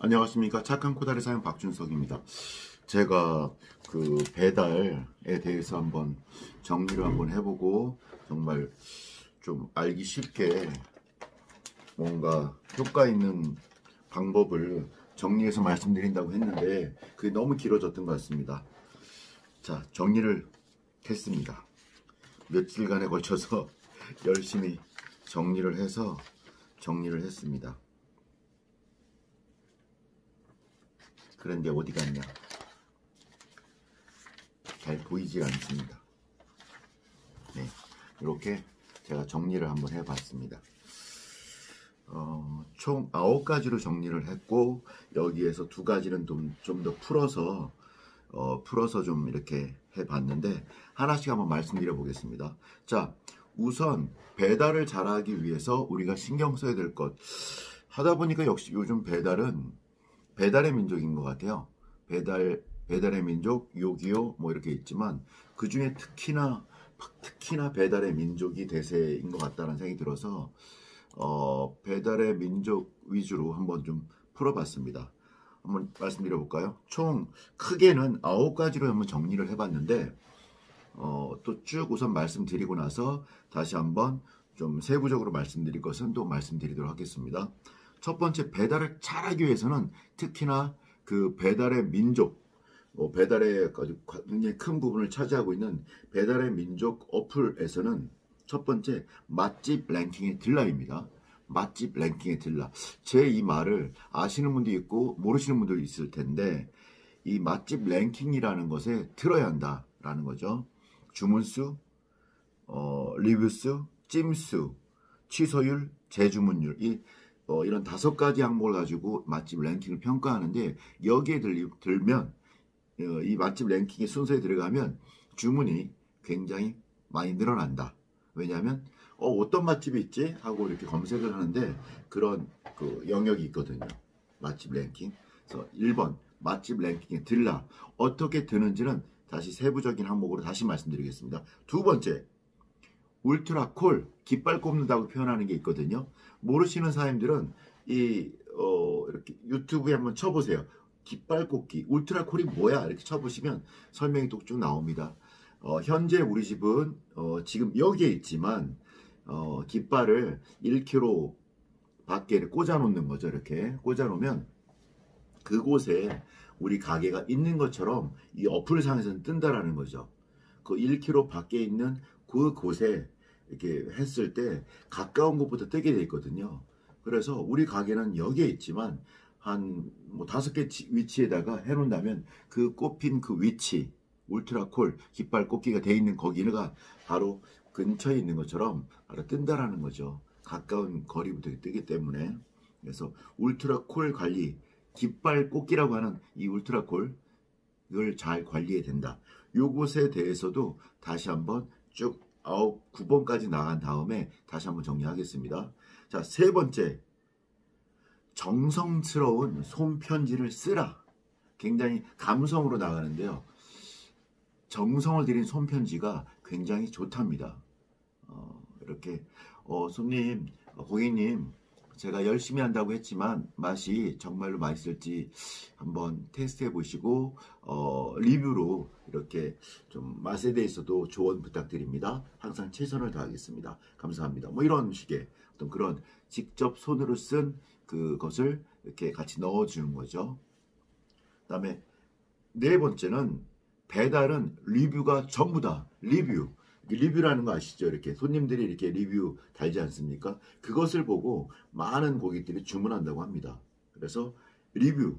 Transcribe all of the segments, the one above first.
안녕하십니까. 착한 코다리 사용 박준석입니다. 제가 그 배달에 대해서 한번 정리를 한번 해보고 정말 좀 알기 쉽게 뭔가 효과 있는 방법을 정리해서 말씀드린다고 했는데 그게 너무 길어졌던 것 같습니다. 자, 정리를 했습니다. 며칠간에 걸쳐서 열심히 정리를 했습니다. 그런데 어디 갔냐? 잘 보이질 않습니다. 네, 이렇게 제가 정리를 한번 해봤습니다. 총 9가지로 정리를 했고 여기에서 2가지는 좀 더 풀어서 좀 이렇게 해봤는데 하나씩 한번 말씀드려 보겠습니다. 자, 우선 배달을 잘하기 위해서 우리가 신경 써야 될 것 하다 보니까 역시 요즘 배달의 민족인 것 같아요. 배달의 민족, 요기요 뭐 이렇게 있지만 그 중에 특히나 배달의 민족이 대세인 것 같다는 생각이 들어서 배달의 민족 위주로 한번 좀 풀어봤습니다. 한번 말씀드려 볼까요? 총 크게는 9가지로 한번 정리를 해봤는데 또 쭉 우선 말씀드리고 나서 다시 한번 좀 세부적으로 말씀드릴 것은 또 말씀드리도록 하겠습니다. 첫 번째, 배달을 잘하기 위해서는 특히나 그 배달의 민족, 배달의 굉장히 큰 부분을 차지하고 있는 배달의 민족 어플에서는 첫 번째, 맛집 랭킹에 들라입니다. 맛집 랭킹에 들라. 제 이 말을 아시는 분도 있고 모르시는 분도 있을 텐데 이 맛집 랭킹이라는 것에 들어야 한다라는 거죠. 주문수, 리뷰수, 찜수, 취소율, 재주문율 이런 5가지 항목을 가지고 맛집 랭킹을 평가하는데 여기에 들면 이 맛집 랭킹의 순서에 들어가면 주문이 굉장히 많이 늘어난다. 왜냐하면 어떤 맛집이 있지? 하고 이렇게 검색을 하는데 그런 그 영역이 있거든요. 맛집 랭킹. 그래서 1번 맛집 랭킹에 들라. 어떻게 드는지는 다시 세부적인 항목으로 다시 말씀드리겠습니다. 2번째, 울트라콜, 깃발 꼽는다고 표현하는 게 있거든요. 모르시는 사람들은 이렇게 유튜브에 한번 쳐보세요. 깃발 꽂기, 울트라콜이 뭐야? 이렇게 쳐보시면 설명이 뚝쭉 나옵니다. 현재 우리 집은 지금 여기에 있지만 깃발을 1km 밖에 꽂아 놓는 거죠. 이렇게 꽂아 놓으면 그곳에 우리 가게가 있는 것처럼 이 어플상에서는 뜬다라는 거죠. 그 1km 밖에 있는 그곳에 이렇게 했을 때 가까운 곳부터 뜨게 돼 있거든요. 그래서 우리 가게는 여기에 있지만 한 5개 위치에다가 해놓는다면 그 꼽힌 그 위치, 울트라콜 깃발 꽂기가 돼 있는 거기가 바로 근처에 있는 것처럼 바로 뜬다라는 거죠. 가까운 거리부터 뜨기 때문에. 그래서 울트라콜 관리, 깃발 꽂기라고 하는 이 울트라콜 이걸 잘 관리해야 된다. 요것에 대해서도 다시 한번 쭉 9번까지 나간 다음에 다시 한번 정리하겠습니다. 자, 3번째, 정성스러운 손편지를 쓰라. 굉장히 감성으로 나가는데요. 정성을 들인 손편지가 굉장히 좋답니다. 이렇게 손님, 고객님, 제가 열심히 한다고 했지만 맛이 정말로 맛있을지 한번 테스트해 보시고 리뷰로 이렇게 좀 맛에 대해서도 조언 부탁드립니다. 항상 최선을 다하겠습니다. 감사합니다. 뭐 이런 식의 어떤 그런 직접 손으로 쓴 그것을 이렇게 같이 넣어주는 거죠. 그 다음에 4번째는 배달은 리뷰가 전부다. 리뷰라는 거 아시죠? 이렇게 손님들이 이렇게 리뷰 달지 않습니까? 그것을 보고 많은 고객들이 주문한다고 합니다. 그래서 리뷰를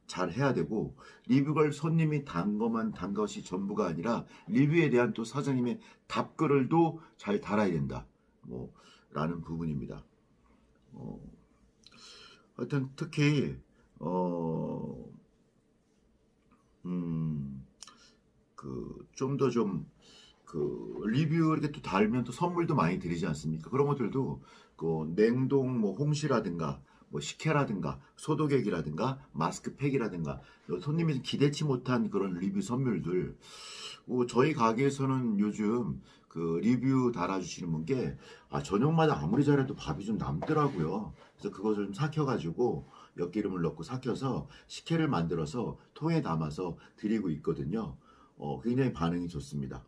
잘 해야 되고 리뷰를 손님이 단 것이 전부가 아니라 리뷰에 대한 또 사장님의 답글을도 잘 달아야 된다. 라는 부분입니다. 하여튼 특히 좀 더 리뷰 이렇게 또 달면 또 선물도 많이 드리지 않습니까? 그런 것들도 그 냉동 홍시라든가 식혜라든가 소독액이라든가 마스크팩이라든가 손님이 기대치 못한 그런 리뷰 선물들 저희 가게에서는 요즘 그 리뷰 달아주시는 분께 저녁마다 아무리 잘해도 밥이 좀 남더라고요. 그래서 그것을 좀 삭혀가지고 엿기름을 넣고 삭혀서 식혜를 만들어서 통에 담아서 드리고 있거든요. 굉장히 반응이 좋습니다.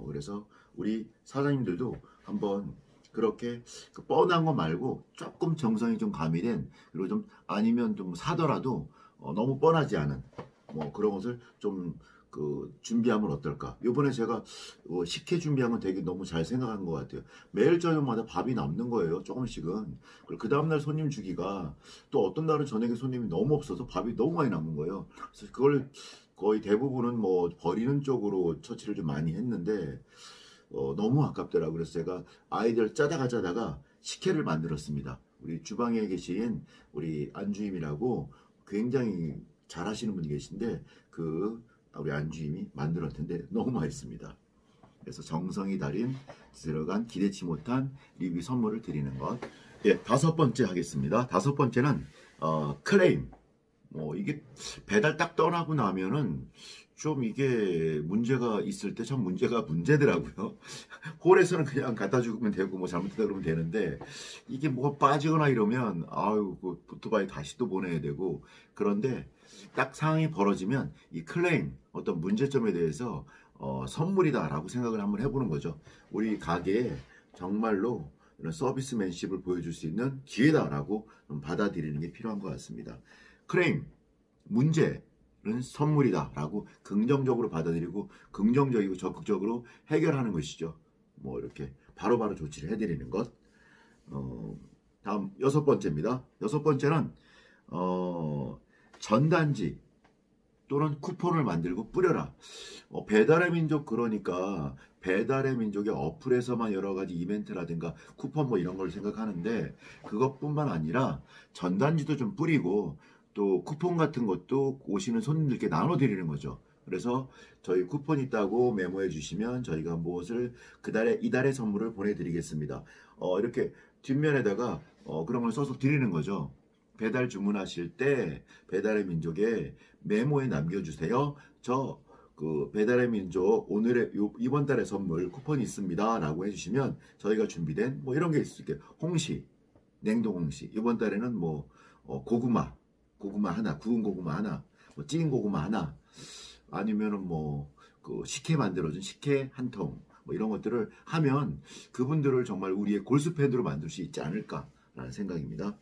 그래서 우리 사장님들도 한번 그렇게 그 뻔한 거 말고 조금 정성이 좀 가미된, 그리고 좀 아니면 좀 사더라도 너무 뻔하지 않은 뭐 그런 것을 좀 그 준비하면 어떨까. 요번에 제가 식혜 준비한 건 되게 너무 잘 생각한 것 같아요. 매일 저녁마다 밥이 남는 거예요, 조금씩은. 그 다음날 손님 주기가, 또 어떤 날은 저녁에 손님이 너무 없어서 밥이 너무 많이 남은 거예요. 그래서 그걸 거의 대부분은 뭐 버리는 쪽으로 처치를 좀 많이 했는데 너무 아깝더라고요. 그래서 제가 아이디어를 짜다가 식혜를 만들었습니다. 우리 주방에 계신 우리 안주임이라고 굉장히 잘하시는 분이 계신데 우리 안주임이 만들었는데 너무 맛있습니다. 그래서 정성이 달인 들어간 기대치 못한 리뷰 선물을 드리는 것. 예, 5번째 하겠습니다. 5번째는 클레임. 이게 배달 딱 떠나고 나면은 좀 이게 문제가 있을 때 참 문제더라고요. 홀에서는 그냥 갖다 주면 되고 뭐 잘못했다 그러면 되는데, 이게 뭐가 빠지거나 이러면 아유, 그 오토바이 다시 또 보내야 되고. 그런데 딱 상황이 벌어지면 이 클레임, 어떤 문제점에 대해서 선물이다라고 생각을 한번 해보는 거죠. 우리 가게에 정말로 이런 서비스맨십을 보여줄 수 있는 기회다라고 좀 받아들이는 게 필요한 것 같습니다. 클레임, 문제는 선물이다라고 긍정적으로 받아들이고 긍정적이고 적극적으로 해결하는 것이죠. 뭐 이렇게 바로바로 조치를 해드리는 것. 다음 6번째입니다. 6번째는 전단지 또는 쿠폰을 만들고 뿌려라. 배달의 민족, 그러니까 배달의 민족의 어플에서만 여러 가지 이벤트라든가 쿠폰 뭐 이런 걸 생각하는데, 그것뿐만 아니라 전단지도 좀 뿌리고 또 쿠폰 같은 것도 오시는 손님들께 나눠드리는 거죠. 그래서 저희 쿠폰 있다고 메모해 주시면 저희가 무엇을 이달의 선물을 보내드리겠습니다. 이렇게 뒷면에다가 그런 걸 써서 드리는 거죠. 배달 주문하실 때 배달의 민족에 메모에 남겨주세요. 배달의 민족 이번 달의 선물 쿠폰이 있습니다 라고 해주시면 저희가 준비된 뭐 이런 게 있을게요. 홍시, 냉동 홍시, 이번 달에는 뭐 고구마 하나, 구운 고구마 하나, 뭐 찐 고구마 하나, 아니면은 뭐 그 식혜 만들어준 식혜 한 통, 뭐 이런 것들을 하면 그분들을 정말 우리의 골수팬으로 만들 수 있지 않을까라는 생각입니다.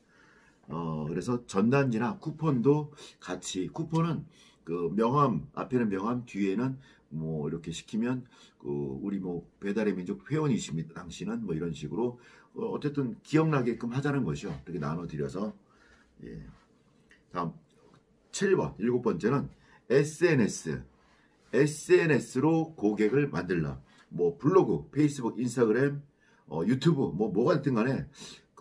그래서 전단지나 쿠폰도 같이, 쿠폰은 그 명함, 앞에는 명함, 뒤에는 뭐 이렇게 시키면 우리 뭐 배달의 민족 회원이십니다 당신은, 뭐 이런 식으로 어쨌든 기억나게끔 하자는 것이요. 이렇게 나눠드려서. 예. 다음 7번, 7번째는 SNS로 고객을 만들라. 뭐 블로그, 페이스북, 인스타그램, 유튜브, 뭐가 됐든 간에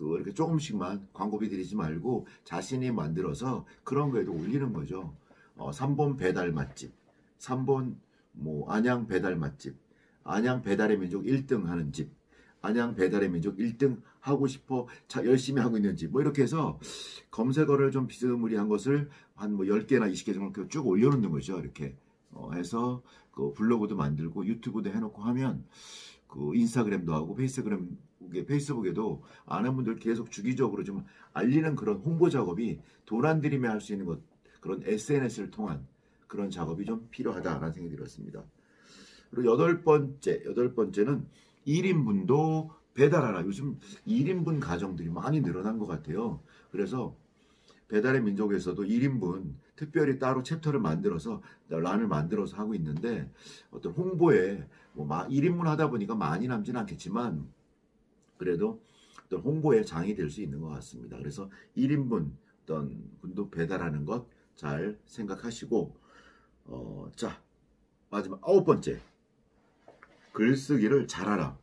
이렇게 조금씩만 광고비 들이지 말고 자신이 만들어서 그런 거에도 올리는 거죠. 3번 배달 맛집, 3번 뭐 안양 배달 맛집, 안양 배달의 민족 1등 하는 집, 안양 배달의 민족 1등 하고 싶어 열심히 하고 있는 집, 뭐 이렇게 해서 검색어를 좀 비스무리한 것을 한 뭐 10개나 20개 정도 쭉 올려놓는 거죠. 이렇게 해서 그 블로그도 만들고 유튜브도 해놓고 하면 그 인스타그램도 하고 페이스북에도 아는 분들 계속 주기적으로 좀 알리는 그런 홍보 작업이 돈 안 들이며 할 수 있는 것, 그런 SNS를 통한 그런 작업이 좀 필요하다라는 생각이 들었습니다. 그리고 8번째는 1인분도 배달하라. 요즘 1인분 가정들이 많이 늘어난 것 같아요. 그래서 배달의 민족에서도 1인분 특별히 따로 챕터를 만들어서 란을 만들어서 하고 있는데, 어떤 홍보에 뭐 1인분 하다 보니까 많이 남지는 않겠지만 그래도 어떤 홍보에 장이 될 수 있는 것 같습니다. 그래서 1인분 어떤 분도 배달하는 것 잘 생각하시고, 자, 마지막 9번째, 글쓰기를 잘하라.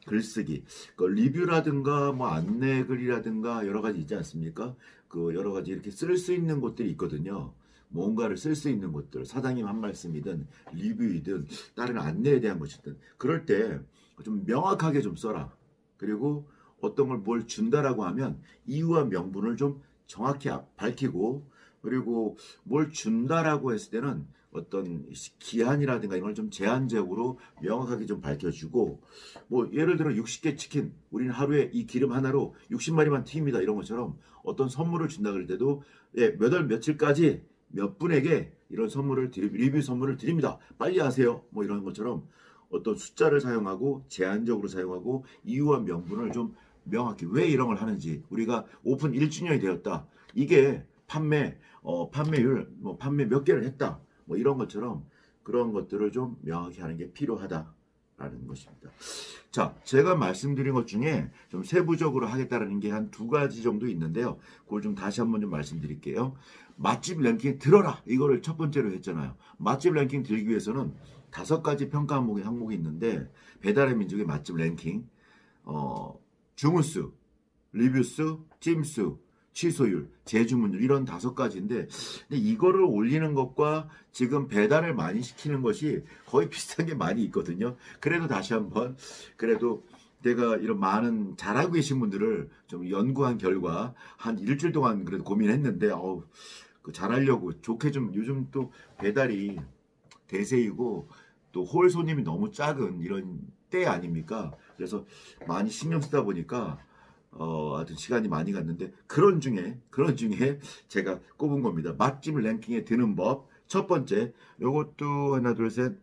글쓰기, 리뷰라든가 뭐 안내글이라든가 여러 가지 있지 않습니까? 여러 가지 이렇게 쓸 수 있는 곳들이 있거든요. 뭔가를 쓸 수 있는 곳들, 사장님 한 말씀이든 리뷰이든 다른 안내에 대한 것이든, 그럴 때 좀 명확하게 좀 써라. 그리고 어떤 걸 뭘 준다라고 하면 이유와 명분을 좀 정확히 밝히고 그리고 뭘 준다라고 했을 때는 어떤 기한이라든가 이런 걸 좀 제한적으로 명확하게 좀 밝혀주고, 뭐 예를 들어 60개 치킨, 우리는 하루에 이 기름 하나로 60마리만 튀깁니다, 이런 것처럼 어떤 선물을 준다 그럴 때도 예, 몇 월 며칠까지 몇 분에게 이런 선물을 리뷰 선물을 드립니다, 빨리 하세요, 뭐 이런 것처럼 어떤 숫자를 사용하고 제한적으로 사용하고 이유와 명분을 좀 명확히 왜 이런 걸 하는지, 우리가 오픈 1주년이 되었다, 이게 판매율, 뭐 판매 몇 개를 했다, 뭐 이런 것처럼 그런 것들을 좀 명확히 하는 게 필요하다라는 것입니다. 자, 제가 말씀드린 것 중에 좀 세부적으로 하겠다라는 게 한 2가지 정도 있는데요. 그걸 좀 다시 한번 좀 말씀드릴게요. 맛집 랭킹 들어라, 이거를 첫 번째로 했잖아요. 맛집 랭킹 들기 위해서는 5가지 평가 항목이 있는데, 배달의 민족의 맛집 랭킹, 주문수, 리뷰수, 찜수, 취소율, 재주문율, 이런 5가지인데, 근데 이거를 올리는 것과 지금 배달을 많이 시키는 것이 거의 비슷한 게 많이 있거든요. 그래도 다시 한번, 그래도 내가 이런 많은 잘하고 계신 분들을 좀 연구한 결과 한 일주일 동안 그래도 고민했는데, 그 잘하려고 좋게 좀, 요즘 또 배달이 대세이고 또 홀 손님이 너무 작은 이런 때 아닙니까? 그래서 많이 신경 쓰다 보니까 하여튼 시간이 많이 갔는데, 그런 중에 제가 꼽은 겁니다. 맛집 랭킹에 드는 법. 첫 번째, 요것도 하나, 둘, 셋,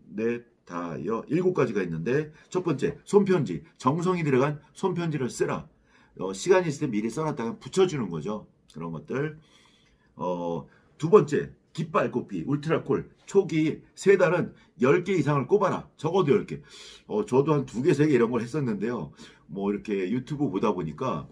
넷, 다, 7가지가 있는데, 첫 번째, 손편지. 정성이 들어간 손편지를 쓰라. 시간이 있을 때 미리 써놨다가 붙여주는 거죠. 그런 것들. 두 번째, 깃발 꼽기, 울트라콜. 초기 3달은 10개 이상을 꼽아라. 적어도 10개. 저도 한 2개, 3개 이런 걸 했었는데요. 뭐 이렇게 유튜브 보다 보니까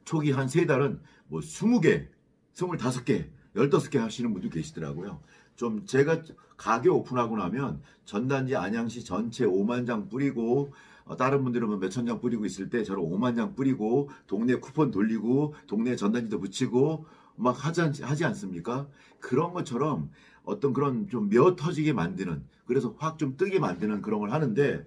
초기 한 3달은 뭐 20개, 25개, 15개 하시는 분도 계시더라고요. 좀 제가 가게 오픈하고 나면 전단지 안양시 전체 5만 장 뿌리고, 다른 분들은 뭐 몇천 장 뿌리고 있을 때 저는 5만 장 뿌리고, 동네 쿠폰 돌리고, 동네 전단지도 붙이고 막 하지 않습니까? 그런 것처럼 어떤 그런 좀 며 터지게 만드는, 그래서 확 좀 뜨게 만드는 그런 걸 하는데,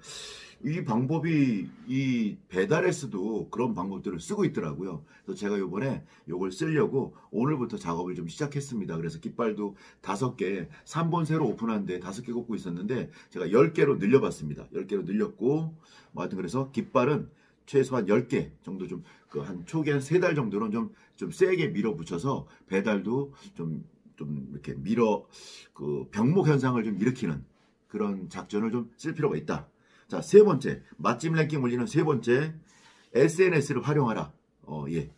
이 방법이 이 배달에서도 그런 방법들을 쓰고 있더라고요. 그래서 제가 요번에 요걸 쓰려고 오늘부터 작업을 좀 시작했습니다. 그래서 깃발도 5개, 3번 새로 오픈한데 5개 꽂고 있었는데 제가 10개로 늘려봤습니다. 10개로 늘렸고, 뭐 하여튼 그래서 깃발은 최소한 10개 정도 좀, 한 초기 한 3달 정도는 좀 세게 밀어붙여서 배달도 좀 이렇게 병목 현상을 좀 일으키는 그런 작전을 좀 쓸 필요가 있다. 자, 3번째, 맛집 랭킹 올리는 3번째, SNS를 활용하라.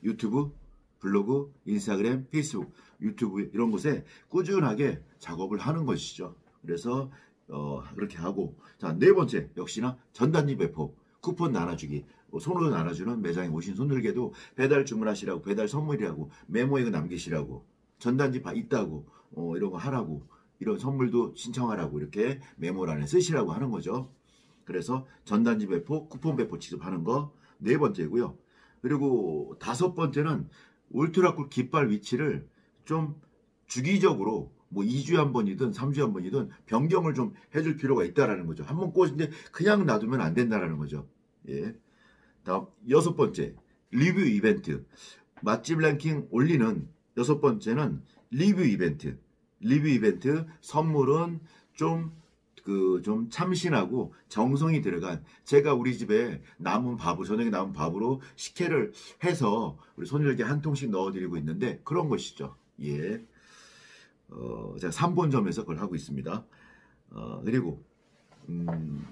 유튜브, 블로그, 인스타그램, 페이스북, 유튜브 이런 곳에 꾸준하게 작업을 하는 것이죠. 그래서 그렇게 하고, 자, 4번째, 역시나 전단지 배포, 쿠폰 나눠주기. 손으로 나눠주는 매장에 오신 손들게도 배달 주문하시라고, 배달 선물이라고, 메모에 남기시라고, 전단지 있다고, 이런 거 하라고, 이런 선물도 신청하라고 이렇게 메모란에 쓰시라고 하는 거죠. 그래서 전단지 배포, 쿠폰 배포 취급하는 거 4번째고요. 그리고 5번째는 울트라쿨 깃발 위치를 좀 주기적으로 뭐 2주에 한 번이든 3주에 한 번이든 변경을 좀 해줄 필요가 있다라는 거죠. 한번 꽂은데 그냥 놔두면 안 된다라는 거죠. 예. 다음 6번째, 리뷰 이벤트. 맛집 랭킹 올리는 6번째는 리뷰 이벤트. 리뷰 이벤트, 선물은 좀 참신하고 정성이 들어간, 제가 우리 집에 저녁에 남은 밥으로 식혜를 해서 우리 손님에게 한 통씩 넣어드리고 있는데, 그런 것이죠. 예. 제가 3본점에서 그걸 하고 있습니다. 그리고,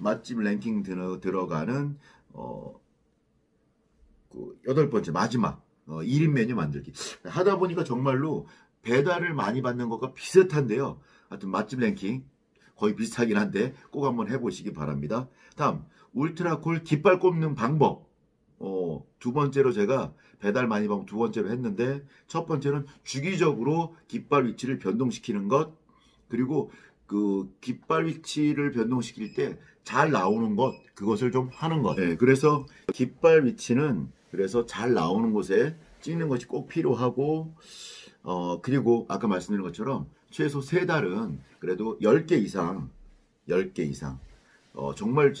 맛집 랭킹 들어가는, 8번째, 마지막, 1인 메뉴 만들기. 하다 보니까 정말로 배달을 많이 받는 것과 비슷한데요. 하여튼 맛집 랭킹 거의 비슷하긴 한데 꼭 한번 해보시기 바랍니다. 다음, 울트라콜 깃발 꼽는 방법. 2번째로 제가 배달 많이 받으면 2번째로 했는데, 첫 번째는 주기적으로 깃발 위치를 변동시키는 것, 그리고 그 깃발 위치를 변동시킬 때 잘 나오는 것, 그것을 좀 하는 것. 네, 그래서 깃발 위치는 그래서 잘 나오는 곳에 찍는 것이 꼭 필요하고, 그리고 아까 말씀드린 것처럼 최소 3달은 그래도 10개 이상, 정말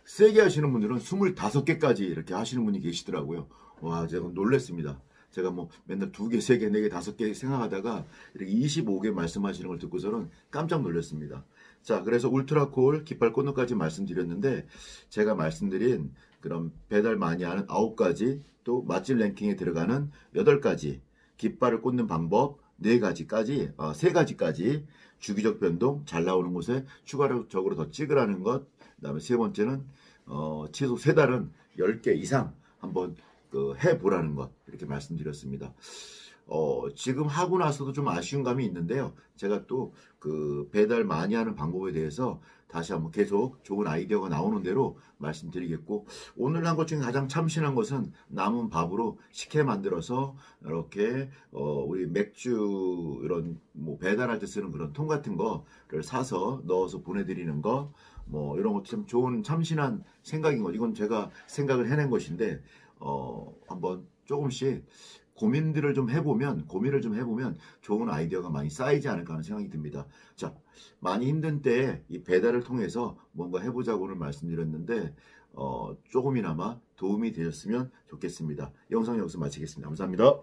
세게 하시는 분들은 25개까지 이렇게 하시는 분이 계시더라고요. 와, 제가 놀랬습니다. 제가 뭐 맨날 2개, 3개, 4개, 5개 생각하다가 이렇게 25개 말씀하시는 걸 듣고서는 깜짝 놀랐습니다. 자, 그래서 울트라콜 깃발 꽂는까지 말씀드렸는데 제가 말씀드린 그런 배달 많이 하는 9가지 또 맛집 랭킹에 들어가는 8가지 깃발을 꽂는 방법 4가지까지 3가지까지 주기적 변동 잘 나오는 곳에 추가적으로 더 찍으라는 것. 그다음에 세 번째는 최소 3달은 10개 이상 한번 해보라는 것 이렇게 말씀드렸습니다. 지금 하고 나서도 좀 아쉬운 감이 있는데요. 제가 또 배달 많이 하는 방법에 대해서 다시 한번 계속 좋은 아이디어가 나오는 대로 말씀드리겠고, 오늘 한 것 중에 가장 참신한 것은 남은 밥으로 식혜 만들어서 이렇게 우리 맥주 이런 뭐 배달할 때 쓰는 그런 통 같은 거를 사서 넣어서 보내드리는 거, 뭐 이런 것도 참 좋은 참신한 생각인 거. 이건 제가 생각을 해낸 것인데 한번 조금씩 고민을 좀 해보면 좋은 아이디어가 많이 쌓이지 않을까 하는 생각이 듭니다. 자, 많이 힘든 때에 이 배달을 통해서 뭔가 해보자고 오늘 말씀드렸는데 조금이나마 도움이 되셨으면 좋겠습니다. 영상 여기서 마치겠습니다. 감사합니다.